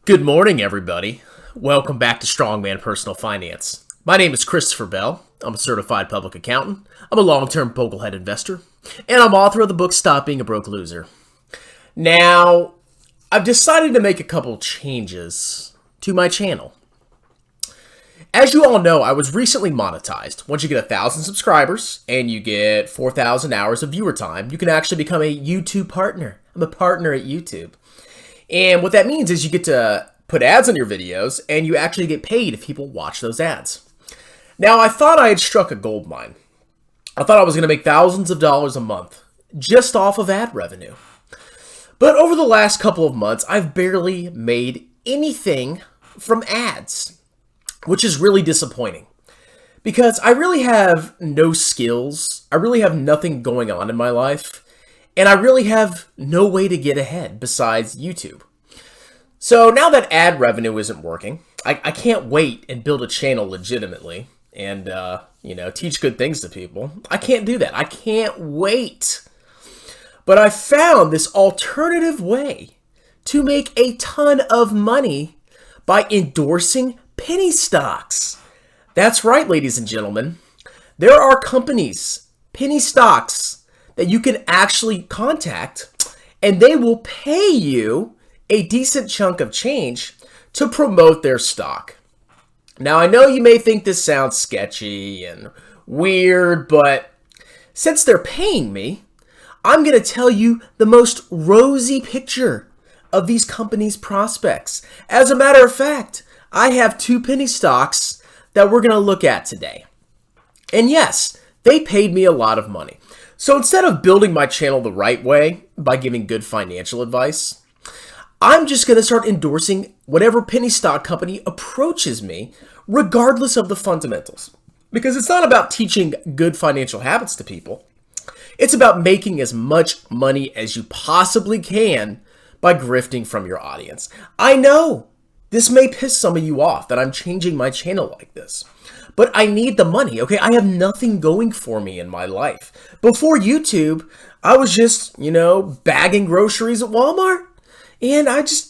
Good morning, everybody. Welcome back to Strongman Personal Finance. My name is Christopher Bell. I'm a certified public accountant. I'm a long-term Boglehead investor, and I'm author of the book Stop Being a Broke Loser. Now, I've decided to make a couple changes to my channel. As you all know, I was recently monetized. Once you get 1,000 subscribers and you get 4,000 hours of viewer time, you can actually become a YouTube partner. I'm a partner at YouTube. And what that means is you get to put ads on your videos and you actually get paid if people watch those ads. Now, I thought I had struck a gold mine. I thought I was going to make thousands of dollars a month just off of ad revenue. But over the last couple of months, I've barely made anything from ads, which is really disappointing because I really have no skills. I really have nothing going on in my life. And I really have no way to get ahead besides YouTube. So now that ad revenue isn't working, I can't wait and build a channel legitimately and, teach good things to people. I can't do that. I can't wait. But I found this alternative way to make a ton of money by endorsing penny stocks. That's right, ladies and gentlemen. There are companies, penny stocks, that you can actually contact, and they will pay you a decent chunk of change to promote their stock. Now, I know you may think this sounds sketchy and weird, but since they're paying me, I'm going to tell you the most rosy picture of these companies' prospects. As a matter of fact, I have 2 penny stocks that we're going to look at today. And yes, they paid me a lot of money. So instead of building my channel the right way by giving good financial advice, I'm just going to start endorsing whatever penny stock company approaches me, regardless of the fundamentals. Because it's not about teaching good financial habits to people. It's about making as much money as you possibly can by grifting from your audience. I know this may piss some of you off that I'm changing my channel like this. But I need the money, okay? I have nothing going for me in my life. Before YouTube, I was just, bagging groceries at Walmart. And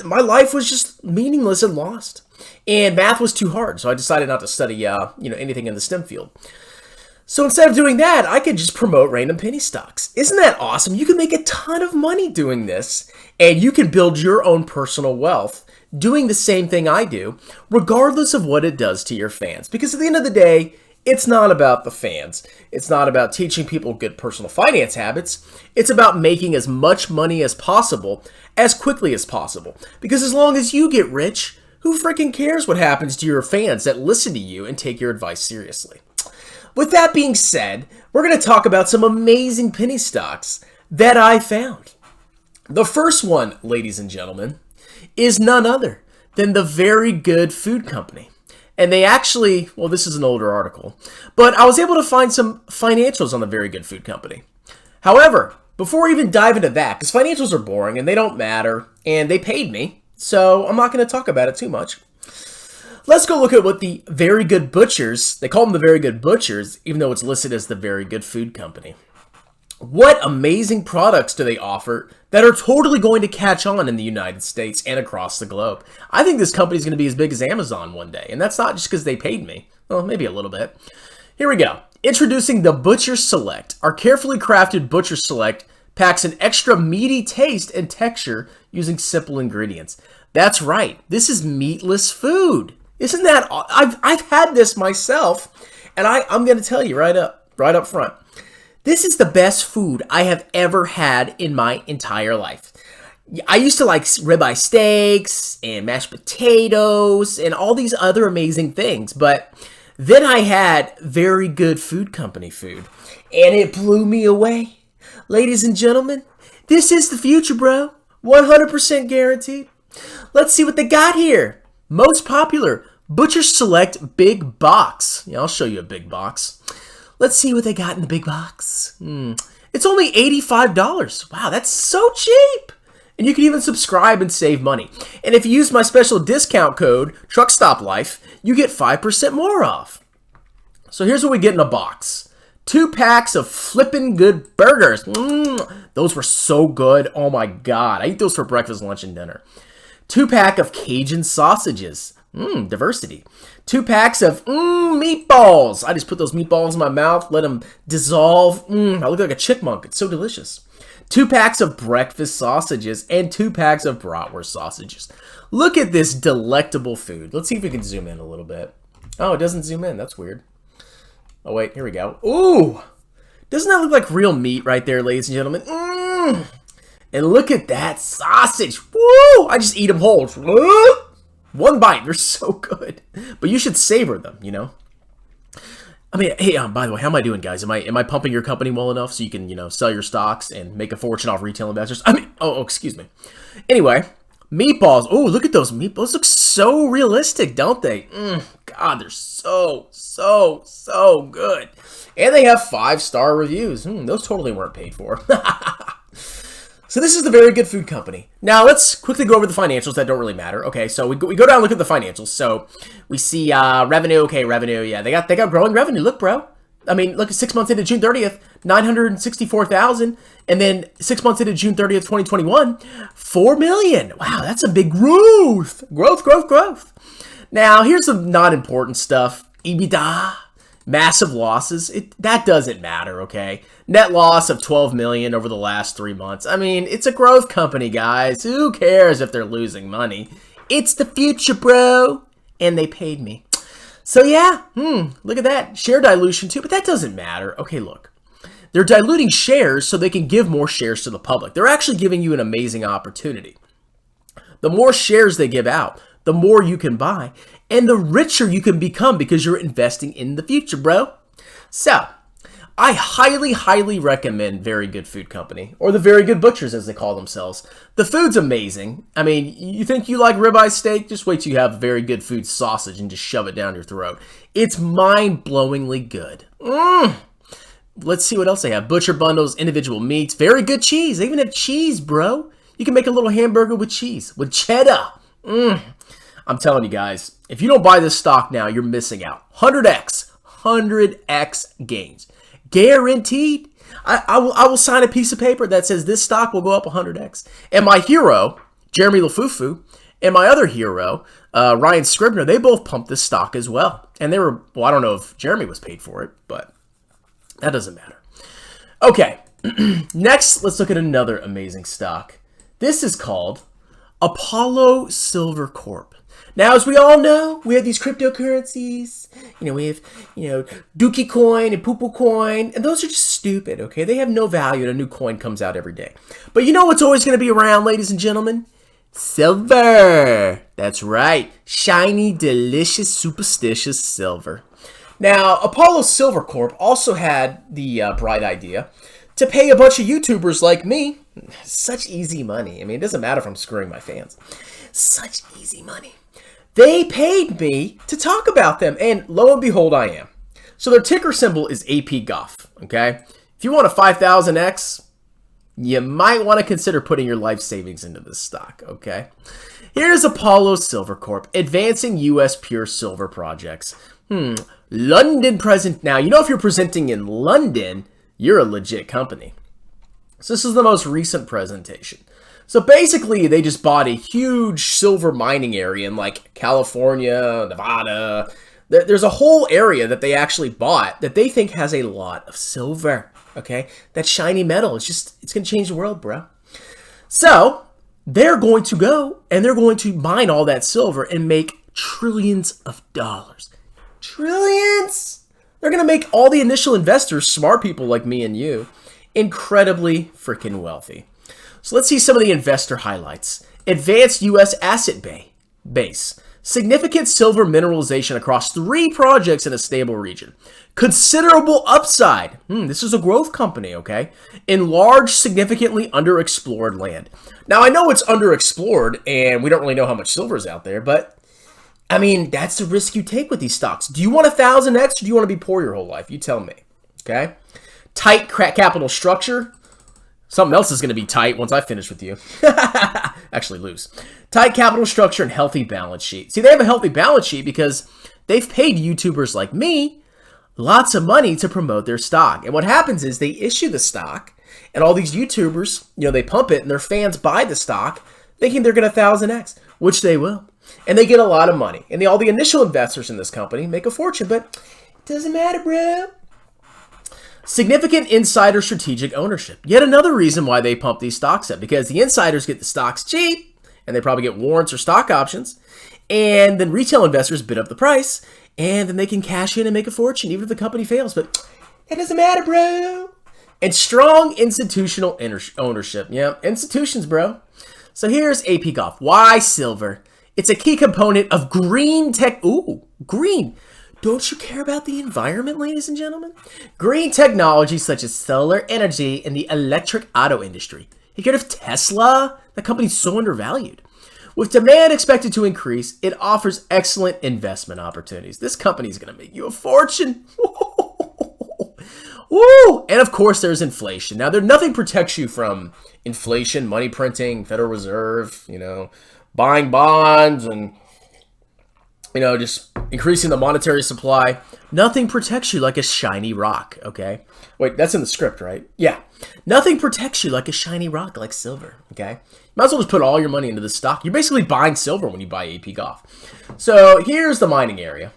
my life was just meaningless and lost. And math was too hard, so I decided not to study, anything in the STEM field. So instead of doing that, I could just promote random penny stocks. Isn't that awesome? You can make a ton of money doing this, and you can build your own personal wealth doing the same thing I do, regardless of what it does to your fans. Because at the end of the day, it's not about the fans. It's not about teaching people good personal finance habits. It's about making as much money as possible, as quickly as possible. Because as long as you get rich, who freaking cares what happens to your fans that listen to you and take your advice seriously? With that being said, we're going to talk about some amazing penny stocks that I found. The first one, ladies and gentlemen, is none other than the Very Good Food Company. And they actually, this is an older article, but I was able to find some financials on the Very Good Food Company. However, before we even dive into that, because financials are boring and they don't matter, and they paid me, so I'm not going to talk about it too much. Let's go look at what the Very Good Butchers, they call them the Very Good Butchers, even though it's listed as the Very Good Food Company. What amazing products do they offer that are totally going to catch on in the United States and across the globe? I think this company is going to be as big as Amazon one day, and that's not just because they paid me. Well, maybe a little bit. Here we go. Introducing the Butcher Select. Our carefully crafted Butcher Select packs an extra meaty taste and texture using simple ingredients. That's right. This is meatless food. Isn't that? I've had this myself, and I'm going to tell you right up front. This is the best food I have ever had in my entire life. I used to like ribeye steaks and mashed potatoes and all these other amazing things, but then I had Very Good Food Company food, and it blew me away. Ladies and gentlemen, this is the future, bro. 100% guaranteed. Let's see what they got here. Most popular, Butcher Select Big Box. Yeah, I'll show you a big box. Let's see what they got in the big box. It's only $85. Wow, that's so cheap. And you can even subscribe and save money. And if you use my special discount code, TruckStopLife, you get 5% more off. So here's what we get in a box. 2 packs of flippin' good burgers. Those were so good. Oh my God. I eat those for breakfast, lunch, and dinner. 2-pack of Cajun sausages. Diversity. 2 packs of meatballs. I just put those meatballs in my mouth, let them dissolve. I look like a chickmunk. It's so delicious. 2 packs of breakfast sausages and 2 packs of bratwurst sausages. Look at this delectable food. Let's see if we can zoom in a little bit. Oh, it doesn't zoom in. That's weird. Oh, wait. Here we go. Ooh. Doesn't that look like real meat right there, ladies and gentlemen? And look at that sausage. Woo! I just eat them whole. One bite. They're so good. But you should savor them, you know? I mean, hey, by the way, how am I doing, guys? Am I pumping your company well enough so you can, you know, sell your stocks and make a fortune off retail investors? I mean, excuse me. Anyway, meatballs. Oh, look at those meatballs. Those look so realistic, don't they? God, they're so good. And they have 5-star reviews. Those totally weren't paid for. So this is the Very Good Food Company. Now let's quickly go over the financials that don't really matter. Okay, so we go down and look at the financials. So we see revenue. Okay, revenue. Yeah, they got growing revenue. Look, bro. I mean, look at 6 months into June 30th, 964,000, and then 6 months into June 30th, 2021, 4 million. Wow, that's a big growth. Growth. Now here's some not important stuff. EBITDA. Massive losses. That doesn't matter, okay? Net loss of 12 million over the last 3 months. I mean, it's a growth company, guys. Who cares if they're losing money? It's the future, bro. And they paid me. So yeah, look at that. Share dilution too, but that doesn't matter. Okay, look. They're diluting shares so they can give more shares to the public. They're actually giving you an amazing opportunity. The more shares they give out, the more you can buy, and the richer you can become because you're investing in the future, bro. So, I highly recommend Very Good Food Company, or the Very Good Butchers as they call themselves. The food's amazing. I mean, you think you like ribeye steak? Just wait till you have Very Good Food sausage and just shove it down your throat. It's mind-blowingly good. Let's see what else they have. Butcher bundles, individual meats, Very Good cheese. They even have cheese, bro. You can make a little hamburger with cheese, with cheddar. I'm telling you guys, if you don't buy this stock now, you're missing out. 100x gains. Guaranteed. I will sign a piece of paper that says this stock will go up 100x. And my hero, Jeremy LaFufu, and my other hero, Ryan Scribner, they both pumped this stock as well. And they were, well, I don't know if Jeremy was paid for it, but that doesn't matter. Okay, next, let's look at another amazing stock. This is called Apollo Silver Corp. Now, as we all know, we have these cryptocurrencies. You know, we have, Dookie Coin and Poo Poo Coin, and those are just stupid, okay? They have no value, and a new coin comes out every day. But you know what's always going to be around, ladies and gentlemen? Silver. That's right. Shiny, delicious, superstitious silver. Now, Apollo Silver Corp also had the bright idea to pay a bunch of YouTubers like me such easy money. I mean, it doesn't matter if I'm screwing my fans. Such easy money. They paid me to talk about them, and lo and behold, I am. So their ticker symbol is APGOF, okay? If you want a 5,000x, you might want to consider putting your life savings into this stock, okay? Here's Apollo Silver Corp, advancing U.S. pure silver projects. London present. Now, you know if you're presenting in London, you're a legit company. So this is the most recent presentation. So basically, they just bought a huge silver mining area in like California, Nevada. There's a whole area that they actually bought that they think has a lot of silver, okay? That shiny metal, it's going to change the world, bro. So they're going to go and they're going to mine all that silver and make trillions of dollars. Trillions! They're going to make all the initial investors, smart people like me and you, incredibly freaking wealthy. So let's see some of the investor highlights. Advanced U.S. asset base. Significant silver mineralization across 3 projects in a stable region. Considerable upside. This is a growth company, okay? In large, significantly underexplored land. Now, I know it's underexplored, and we don't really know how much silver is out there, but, I mean, that's the risk you take with these stocks. Do you want 1,000x, or do you want to be poor your whole life? You tell me, okay? Tight capital structure. Something else is going to be tight once I finish with you. Actually lose. Tight capital structure and healthy balance sheet. See, they have a healthy balance sheet because they've paid YouTubers like me lots of money to promote their stock. And what happens is they issue the stock, and all these YouTubers, they pump it, and their fans buy the stock thinking they're going to 1,000x. which they will. And they get a lot of money. And all the initial investors in this company make a fortune, but it doesn't matter, bro. Significant insider strategic ownership. Yet another reason why they pump these stocks up, because the insiders get the stocks cheap, and they probably get warrants or stock options, and then retail investors bid up the price, and then they can cash in and make a fortune even if the company fails. But that doesn't matter, bro. And strong institutional ownership. Yeah, institutions, bro. So here's APGOF. Why silver? It's a key component of green tech. Ooh, green. Don't you care about the environment, ladies and gentlemen? Green technology such as solar energy in the electric auto industry. You heard of Tesla? That company's so undervalued. With demand expected to increase, it offers excellent investment opportunities. This company is going to make you a fortune. Woo! And of course, there's inflation. Now, nothing protects you from inflation, money printing, Federal Reserve, buying bonds and just increasing the monetary supply. Nothing protects you like a shiny rock, okay? Wait, that's in the script, right? Yeah. Nothing protects you like a shiny rock like silver, okay? Might as well just put all your money into the stock. You're basically buying silver when you buy APGOF. So here's the mining area.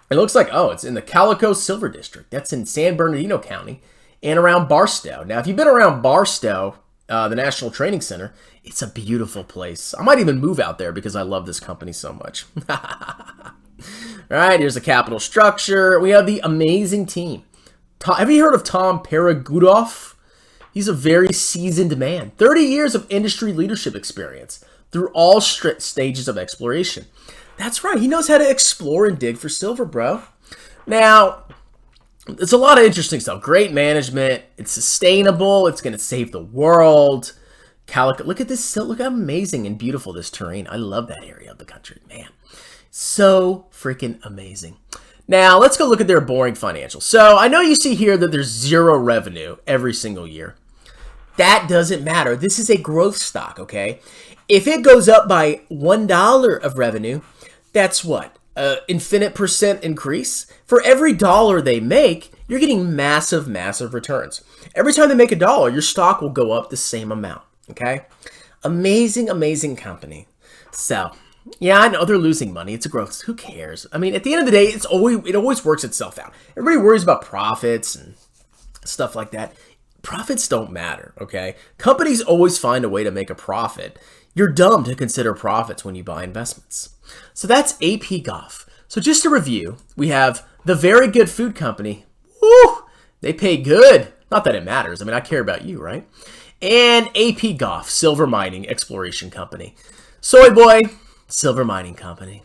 It looks like, it's in the Calico Silver District. That's in San Bernardino County and around Barstow. Now, if you've been around Barstow, the National Training Center, it's a beautiful place. I might even move out there because I love this company so much. All right, here's the capital structure. We have the amazing team. Have you heard of Tom Paragudoff? He's a very seasoned man. 30 years of industry leadership experience through all stages of exploration. That's right. He knows how to explore and dig for silver, bro. Now, it's a lot of interesting stuff. Great management. It's sustainable. It's going to save the world. Calico. Look at this. Look how amazing and beautiful this terrain. I love that area of the country, man. So freaking amazing. Now, let's go look at their boring financials. So I know you see here that there's zero revenue every single year. That doesn't matter. This is a growth stock, okay? If it goes up by $1 of revenue, that's what? Infinite percent increase? For every dollar they make, you're getting massive, massive returns. Every time they make a dollar, your stock will go up the same amount, okay? Amazing, amazing company. So, yeah, I know they're losing money. It's a growth. Who cares? I mean, at the end of the day, it always works itself out. Everybody worries about profits and stuff like that. Profits don't matter, okay? Companies always find a way to make a profit. You're dumb to consider profits when you buy investments. So that's APGOF. So just to review, we have the very good food company. Woo! They pay good. Not that it matters. I mean, I care about you, right? And APGOF, silver mining exploration company. Soy boy, silver mining company.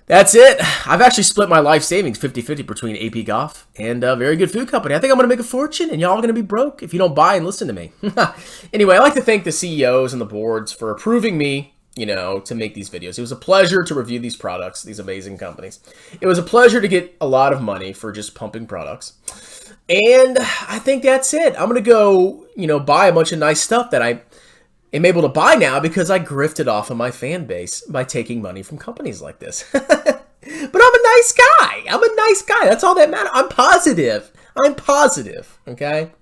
That's it. I've actually split my life savings 50-50 between APGOF and a very good food company. I think I'm going to make a fortune, and y'all are going to be broke if you don't buy and listen to me. Anyway, I'd like to thank the CEOs and the boards for approving me, to make these videos. It was a pleasure to review these products, these amazing companies. It was a pleasure to get a lot of money for just pumping products. And I think that's it. I'm going to go, buy a bunch of nice stuff that I am able to buy now because I grifted off of my fan base by taking money from companies like this. But I'm a nice guy. That's all that matters. I'm positive. Okay?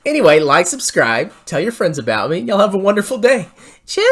Anyway, like, subscribe, tell your friends about me. Y'all have a wonderful day. Cheers!